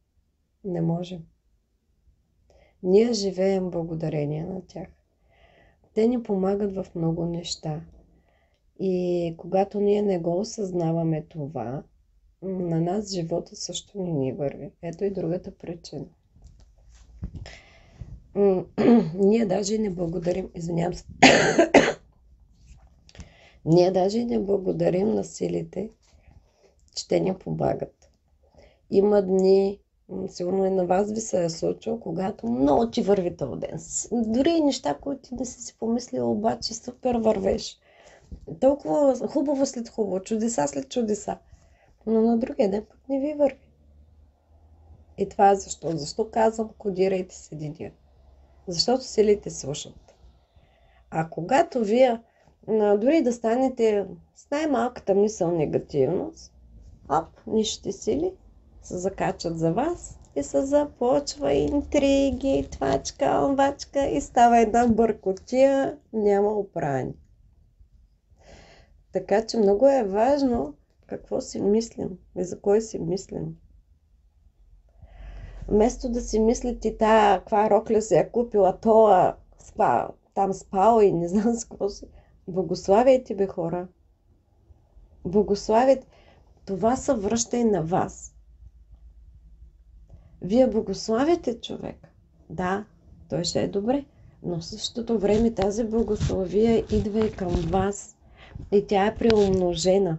Не можем. Ние живеем благодарение на тях. Те ни помагат в много неща. И когато ние не го осъзнаваме това, на нас живота също не ни върви. Ето и другата причина. Ние даже не благодарим, извинявам се, ние даже не благодарим на силите, че те ни помагат. Има дни, сигурно и на вас ви се е случило, когато много ти върви този ден. Дори и неща, които ти да си помислила, обаче супер вървеш. Толкова хубаво след хубаво, чудеса след чудеса. Но на другия ден пък не ви върви. И това е защо? Защо казвам, кодирайте се деня? Защото силите слушат. А когато вие, дори да станете с най-малката мисъл негативност, нищите сили се закачат за вас и се започва интриги, твачка, омбачка и става една бъркотия, няма оправяне. Така че много е важно какво си мислим и за кой си мислим. Вместо да си мислите каква рокля се е купила, там спал и не знам с какво си. Благославяйте, бе, хора. Благославяйте. Това се връща и на вас. Вие благославяте човек. Да, той ще е добре. Но в същото време тази благословия идва и към вас. И тя е преумножена.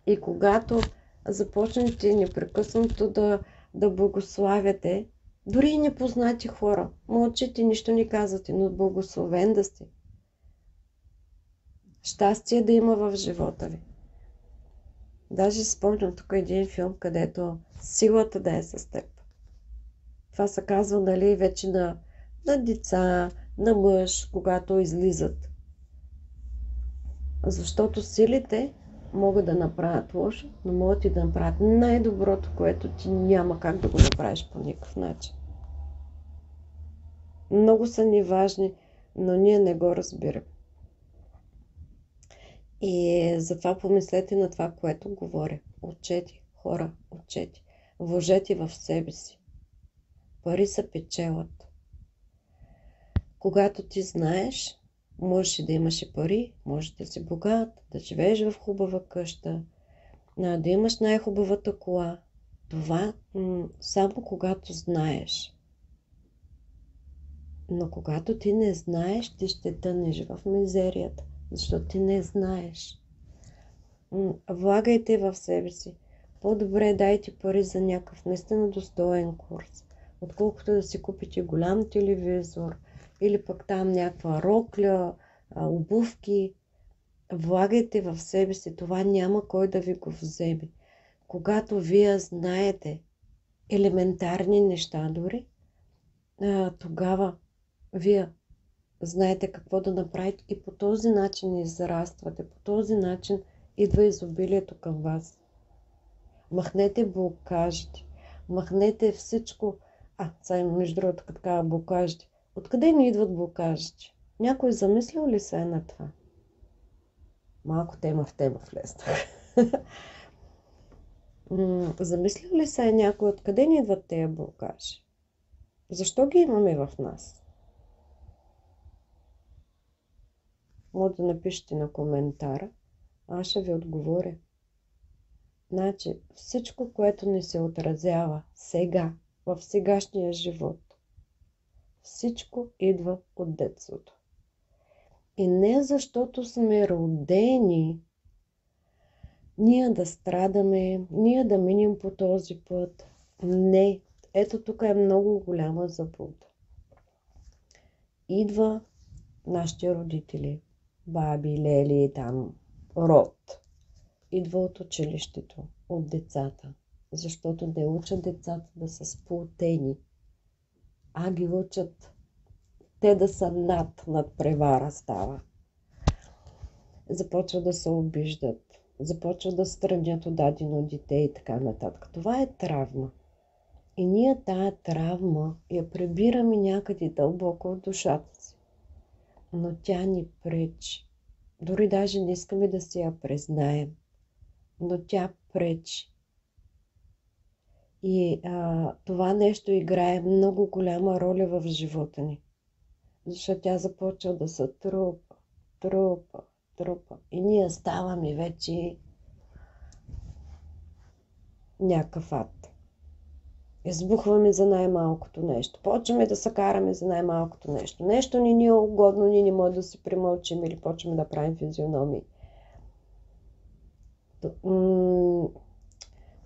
И когато започнете непрекъснато да благославяте, дори и непознати хора, мълчите, нищо не казвате, но благословен да сте. Щастие да има в живота ви. Даже спомням тук един филм, където силата да е с теб. Това се казва, нали, вече на деца, на мъж, когато излизат. Защото силите могат да направят лошо, но могат и да направят най-доброто, което ти няма как да го направиш по никакъв начин. Много са ни важни, но ние не го разбираме. И затова помислете на това, което говоря. Учете, хора, учете. Вложете в себе си. Пари се печелят. Когато ти знаеш, можеш и да имаш и пари, можеш да си богат, да живееш в хубава къща, да имаш най-хубавата кола. Това само когато знаеш. Но когато ти не знаеш, ти ще тънеш в мизерията, защото ти не знаеш. Влагайте в себе си. По-добре дайте пари за някакъв наистина достоен курс, отколкото да си купите голям телевизор или пък там някаква рокля, обувки. Влагайте в себе си. Това няма кой да ви го вземе. Когато вие знаете елементарни неща дори, тогава вие знаете какво да направите и по този начин израствате. По този начин идва изобилието към вас. Махнете блокажите. Махнете всичко. Сега между другото така блокажите. Откъде ни идват блокажите? Някой замислил ли се е на това? Малко тема в тема влезнах. Замислил ли се е някой откъде ни идват тези блокажи? Защо ги имаме в нас? Може да напишете на коментара. Аз ще ви отговоря. Значи, всичко, което ни се отразява сега, в сегашния живот, всичко идва от детството. И не защото сме родени, ние да страдаме, ние да минем по този път. Не. Ето тук е много голяма заблуда. Идва нашите родители, баби, лели, там, род. Идва от училището, от децата. Защото не учат децата да са сплотени, а ги учат те да са над превара става. Започват да се обиждат, започват да странят от дадено дете и така нататък. Това е травма. И ние тая травма я прибираме някъде дълбоко в душата си. Но тя ни пречи. Дори даже не искаме да си я признаем. Но тя пречи. И това нещо играе много голяма роля в живота ни. Защото тя започва да се трупа, трупа, трупа. И ние ставаме вече някакъв ад. Избухваме за най-малкото нещо. Почваме да се караме за най-малкото нещо. Нещо ни е угодно, ние не можем да си примълчим или почваме да правим физиономии.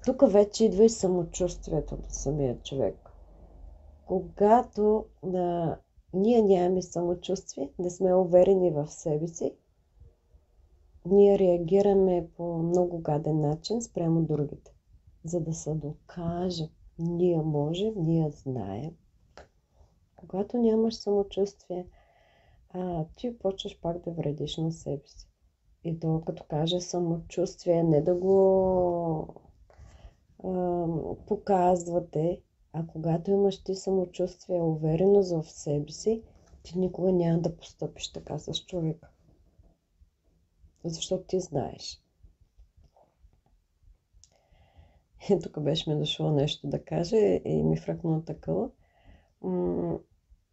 Тук вече идва и самочувствието на самия човек. Когато ние нямаме самочувствие, не сме уверени в себе си, ние реагираме по много гаден начин спрямо другите, за да се докажем. Ние можем, ние знаем. Когато нямаш самочувствие, ти почваш пак да вредиш на себе си. И то, като кажа самочувствие, не да го показвате, а когато имаш ти самочувствие, увереност в себе си, ти никога няма да постъпиш така с човека. Защото ти знаеш. И тук беше ми дошло нещо да кажа и ми фръкна такова.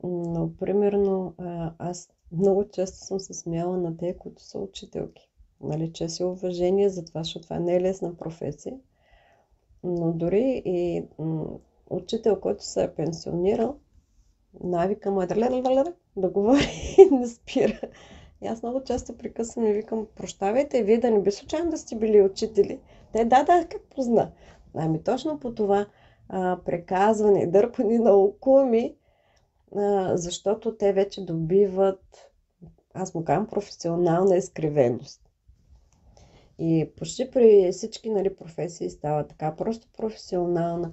Но, примерно, аз много често съм се смяла на те, които са учителки. Нали, чест и уважение за това, защото това не е лесна професия. Но дори и учител, който се е пенсионирал, навика му е да говори и не спира. И аз много често прекъсвам и викам, прощавайте, вие да не би случайно да сте били учители. Те, да, как позна. Ами точно по това преказване, дърпане на окуми, защото те вече добиват, аз му казвам, професионална изкривеност. И почти при всички професии става така, просто професионална.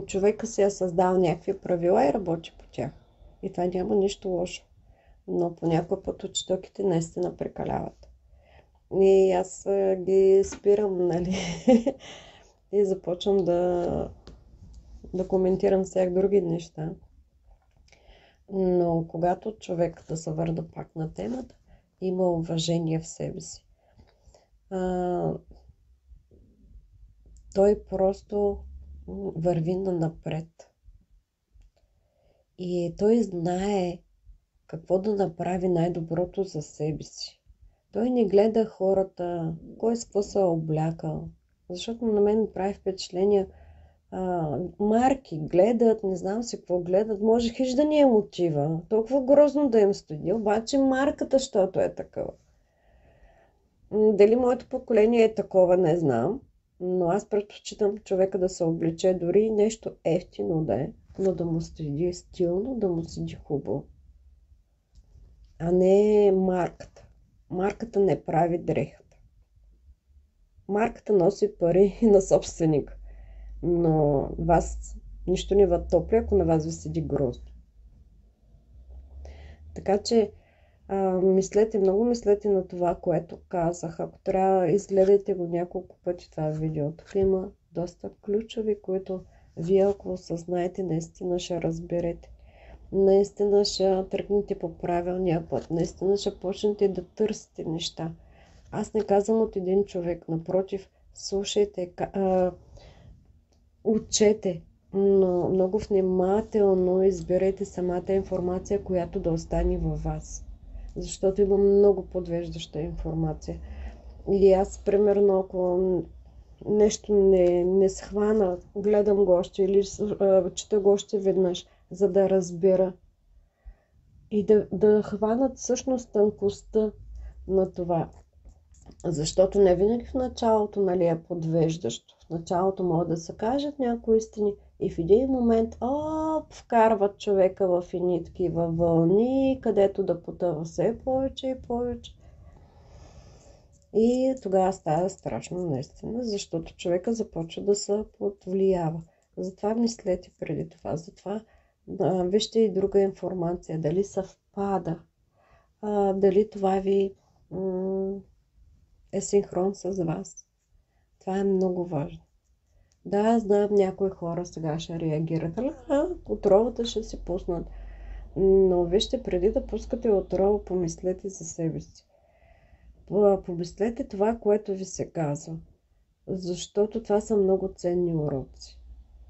Човека си е създал някакви правила и работи по тях. И това няма нищо лошо. Но по някой път учителките наистина прекаляват. И аз ги спирам, нали? И започвам да коментирам всяк други неща. Но когато човек, да се върна пак на темата, има уважение в себе си. Той просто върви напред. И той знае какво да направи най-доброто за себе си. Той не гледа хората, кой с какво се е облякал. Защото на мен ми прави впечатление, марки гледат, не знам си какво гледат, може хич да ни е мотива, толкова грозно да им стои, обаче марката, защото е такава. Дали моето поколение е такова, не знам, но аз предпочитам човека да се облече дори нещо ефтино да е, но да му седи стилно, да му седи хубаво. А не марката. Марката не прави дрехата. Марката носи пари на собственика, но вас нищо не ви топли, ако на вас ви седи грозно. Така че много мислете на това, което казах. Ако трябва, изгледайте го няколко пъти това видео. Тук има доста ключови, които вие, ако осъзнаете, наистина ще разберете. Наистина ще тръгнете по правилния път. Наистина ще почнете да търсите неща. Аз не казвам от един човек. Напротив, слушайте, учете, но много внимателно изберете самата информация, която да остане във вас. Защото има много подвеждаща информация. И аз, примерно, ако нещо не схвана, гледам го още или чета го още веднъж, за да разбера. И да хванат всъщност тънкостта на това. Защото не винаги в началото е подвеждащо. В началото могат да се кажат някои истини и в един момент вкарват човека в едни такива вълни, където да потъва все повече и повече. И тогава става страшно наистина, защото човека започва да се подвлиява. Затова мислете преди това. Затова вижте и друга информация. Дали съвпада. Дали това ви е синхрон с вас. Това е много важно. Да, знам, някои хора сега ще реагират. Отровата ще си пуснат. Но вижте, преди да пускате отрова, помислете за себе си. Помислете това, което ви се казва. Защото това са много ценни уроци.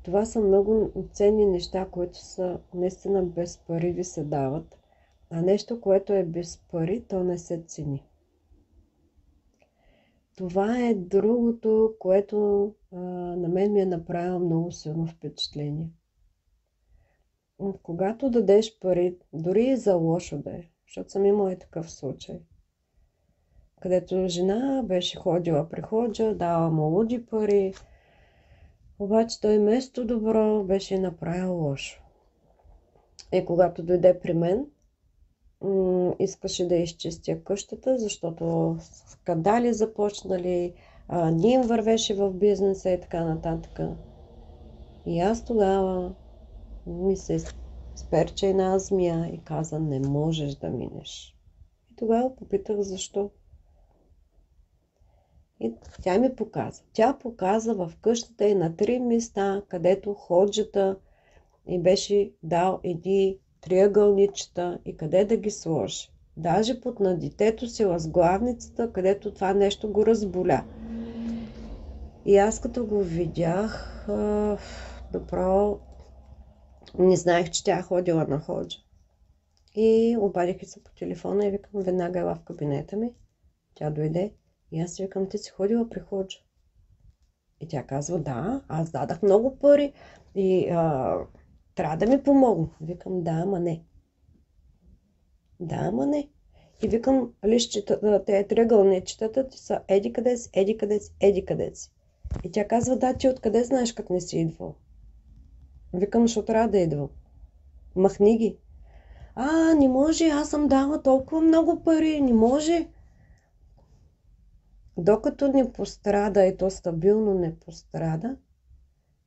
Това са много ценни неща, които са наистина без пари ви се дават. А нещо, което е без пари, то не се цени. Това е другото, което на мен ми е направило много силно впечатление. Когато дадеш пари, дори и за лошо да е, защото съм имала и такъв случай, където жена беше ходила при ходжа, дала му луди пари, обаче той вместо добро беше направил лошо. И когато дойде при мен, искаше да изчистя къщата, защото скандали започнали, не им вървеше в бизнеса и така нататък. И аз тогава ми се сперча една змия и каза, не можеш да минеш. И тогава попитах защо. И тя ми показа. Тя показа в къщата и на 3 места, където ходжата и беше дал едни триъгълничета и къде да ги сложи. Даже под на детето си възглавницата, където това нещо го разболя. И аз като го видях, направо не знаех, че тя ходила на ходжа. И обадих се по телефона и викам, веднага ела в кабинета ми. Тя дойде и аз викам, ти си ходила при ходжа. И тя казва, да, аз дадах много пари и трябва да ми помогна. Викам, да, ама не. Да, ама не. И викам, тези триъгълничетата ти са еди къде си, еди къде си, еди къде си. И тя казва, да, ти откъде знаеш как не си идвал? Викам, защото трябва да идвам. Махни ги. Не може, аз съм дала толкова много пари, не може. Докато не пострада, и то стабилно не пострада,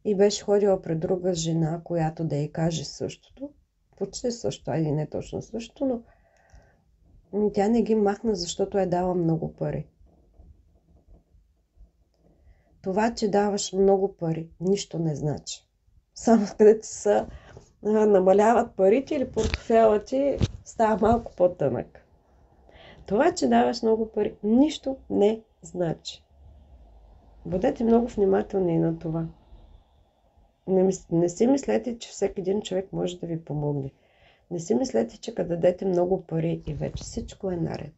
и беше ходила при друга жена, която да й каже същото, почти също, или не точно същото, но тя не ги махна, защото е дала много пари. Това, че даваш много пари, нищо не значи. Само където са намаляват парите или портфела ти става малко по-тънък. Това, че даваш много пари, нищо не значи. Бъдете много внимателни на това. Не си мислете, че всеки един човек може да ви помогне. Не си мислете, че като дадете много пари и вече всичко е наред.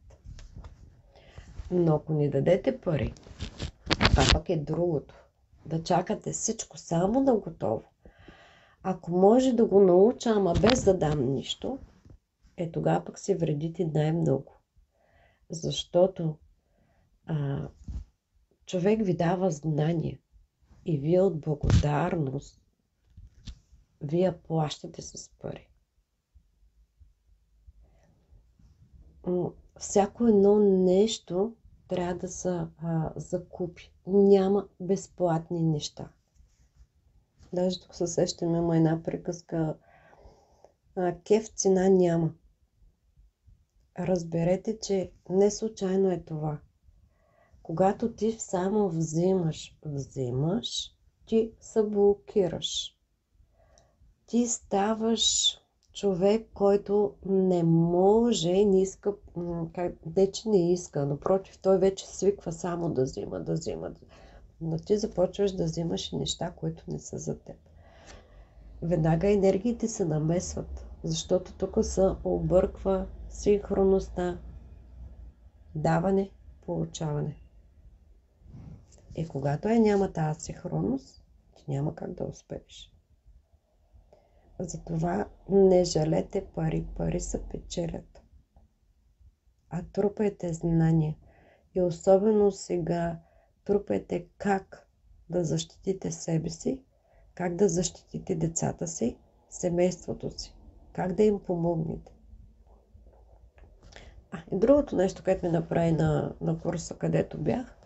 Но ако не дадете пари, това пък е другото. Да чакате всичко само на готово. Ако може да го науча, ама без да дам нищо, тогава пък си вредите най-много. Защото човек ви дава знание и вие от благодарност вие плащате с пари. Всяко едно нещо трябва да се закупи. Няма безплатни неща. Даже тук се сещам, има една приказка. Кеф цена няма. Разберете, че не случайно е това. Когато ти само взимаш, ти се блокираш. Ти ставаш човек, който не може, не иска, не че не иска, напротив, той вече свиква само да взима. Но ти започваш да взимаш неща, които не са за теб. Веднага енергиите се намесват, защото тук се обърква синхронността, даване, получаване. И когато няма тази синхронност, ти няма как да успееш. Затова не жалете пари, пари се печелят. А трупайте знания. И особено сега трупайте как да защитите себе си, как да защитите децата си, семейството си, как да им помогнете. И другото нещо, което ми направи на курса, където бях,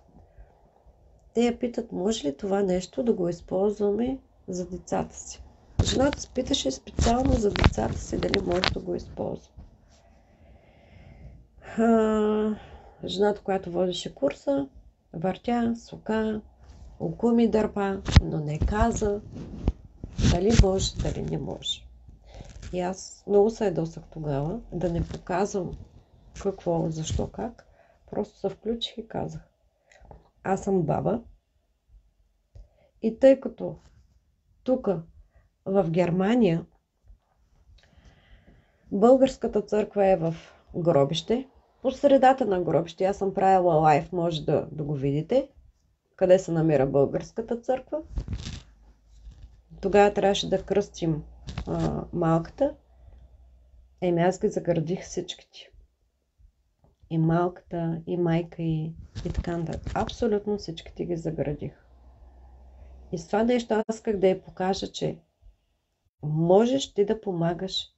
те я питат, може ли това нещо да го използваме за децата си. Жената се питаше специално за децата си, дали може да го използва. Жената, която водеше курса, въртя, сука, око ми дърпа, но не каза дали може, дали не може. И аз много се ядосах тогава да не показвам какво, защо, как. Просто се включих и казах: аз съм баба и тъй като тук в Германия българската църква е в гробище, по средата на гробище, аз съм правила лайв, може да го видите, къде се намира българската църква. Тогава трябваше да кръстим малката. Аз ги заградих всичките. И малката, и майка, и така нататък. Абсолютно всичките ги заградих. И с това нещо аз исках да я покажа, че можеш ти да помагаш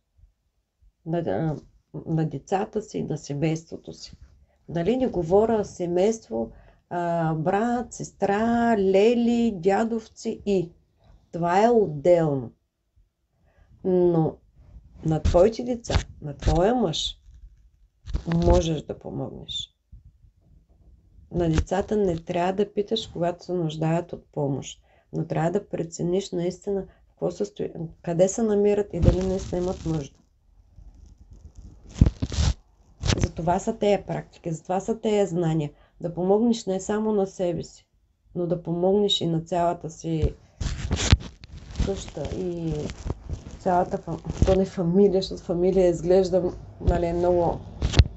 на децата си, на семейството си. Нали, не говоря семейство, брат, сестра, лели, дядовци и. Това е отделно. Но на твоите деца, на твоя мъж, можеш да помогнеш. На децата не трябва да питаш, когато се нуждаят от помощ, но трябва да прецениш наистина къде се намират и дали наистина имат нужда. Затова са тези практики, затова са тези знания. Да помогнеш не само на себе си, но да помогнеш и на цялата си къща и цялата фамилия, защото фамилия изглежда много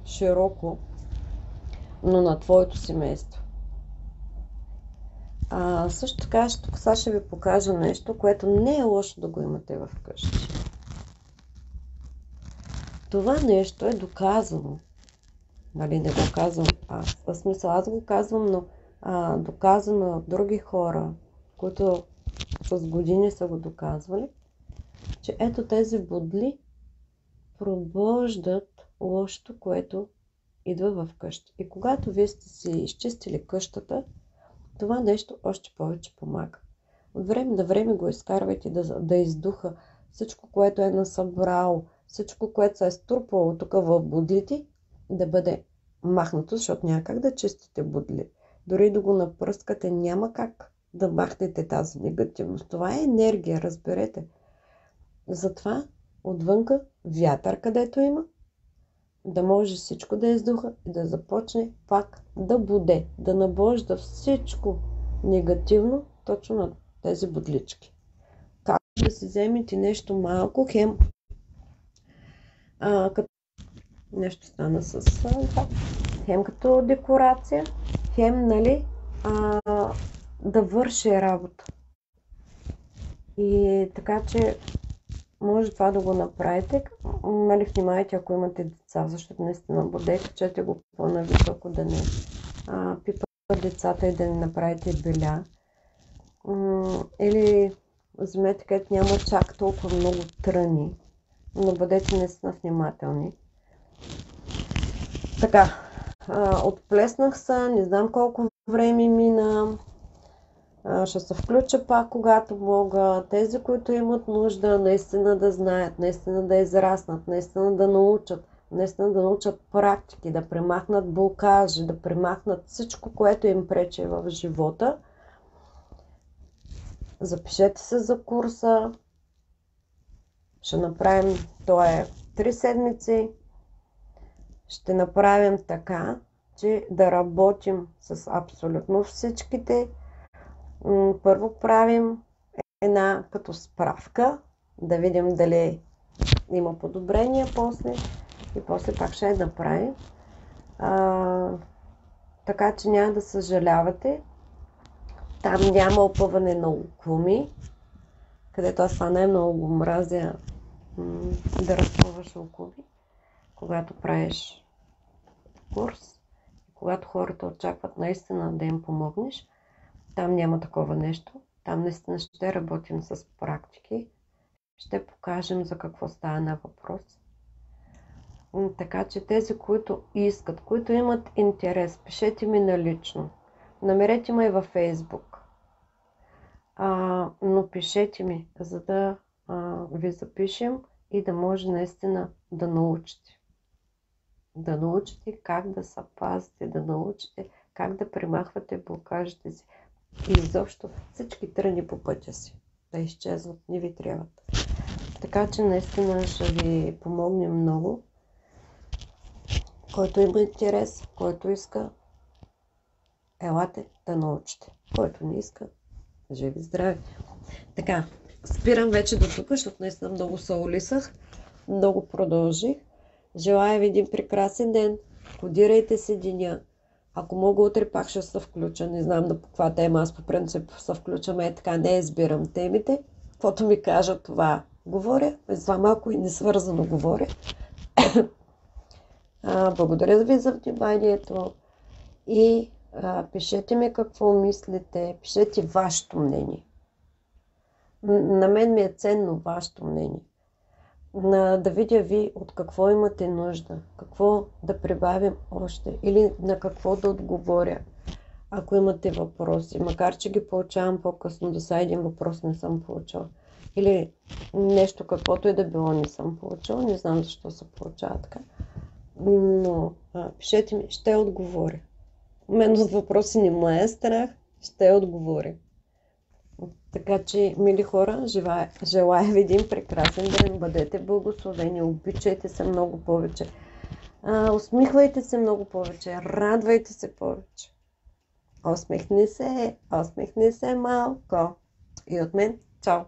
широко, но на твоето семейство. Също така, сега ще ви покажа нещо, което не е лошо да го имате в къщи. Това нещо е доказано. Не го казвам аз. В смисъл, аз го казвам, но доказано от други хора, които с години са го доказвали, че ето тези бодли пробуждат лошото, което идва в къща. И когато вие сте си изчистили къщата, това нещо още повече помага. От време на време го изкарвайте да издуха всичко, което е насъбрало, всичко, което се е струпало тук в бодлите, да бъде махнато, защото няма как да чистите бодли. Дори да го напръскате, няма как да махнете тази негативност. Това е енергия, разберете. Затова отвънка вятър, където има, да може всичко да издуха и да започне пак да буде, да набожда всичко негативно точно на тези бодлички. Как да си вземете нещо малко, като нещо стана с това, хем като декорация, хем, да върши работа. И така, че може това да го направите. Внимайте, ако имате деца, защото наистина бодейка, качете го по-нависоко, да не пипат децата и да не направите беля. Или вземете, където няма чак толкова много тръни, но бъдете наистина внимателни. Така, отплеснах се, не знам колко време мина. Ще се включа пак, когато мога. Тези, които имат нужда, наистина да знаят, наистина да израснат, наистина да научат практики, да премахнат блокажи, да премахнат всичко, което им пречи в живота. Запишете се за курса. Ще направим, то е 3 седмици. Ще направим така, че да работим с абсолютно всичките. Първо правим една като справка, да видим дали има подобрения и после пак ще я направим. Така че няма да съжалявате. Там няма опъване на лукуми, където аз това най-много го мразя, да разпъваш лукуми, когато правиш курс, когато хората очакват наистина да им помогнеш. Там няма такова нещо. Там наистина ще работим с практики. Ще покажем за какво става на въпрос. Така че тези, които искат, които имат интерес, пишете ми налично. Намерете ме и във Facebook. Но пишете ми, за да ви запишем и да може наистина да научите. Да научите как да се пазите, да научите как да премахвате блокажите си. И изобщо всички тръни по пътя си. Да изчезват, не ви трябват. Така че наистина ще ви помогнем много. Който има интерес, който иска, елате да научите. Който не иска, живи здрави. Така, спирам вече до тук, защото наистина много се улисах. Много продължих. Желая ви един прекрасен ден. Кодирайте си деня. Ако мога утре пак ще се включа. Не знам на каква тема. Аз по принцип се включвам така. Не избирам темите. Каквото ми кажа, това говоря. Това малко и несвързано говоря. Благодаря ви за вниманието. И пишете ми какво мислите. Пишете вашето мнение. На мен ми е ценно вашето мнение. Да видя ви от какво имате нужда, какво да прибавим още или на какво да отговоря, ако имате въпроси, макар че ги получавам по-късно, до сега един въпрос не съм получила. Или нещо, каквото и да било не съм получила, не знам защо се получава така. Но пишете ми, ще отговоря. Мен от въпроси не ме е страх, ще отговоря. Така че, мили хора, желая ви един прекрасен ден, бъдете благословени, обичайте се много повече, усмихвайте се много повече, радвайте се повече. Усмихни се малко. И от мен, чао!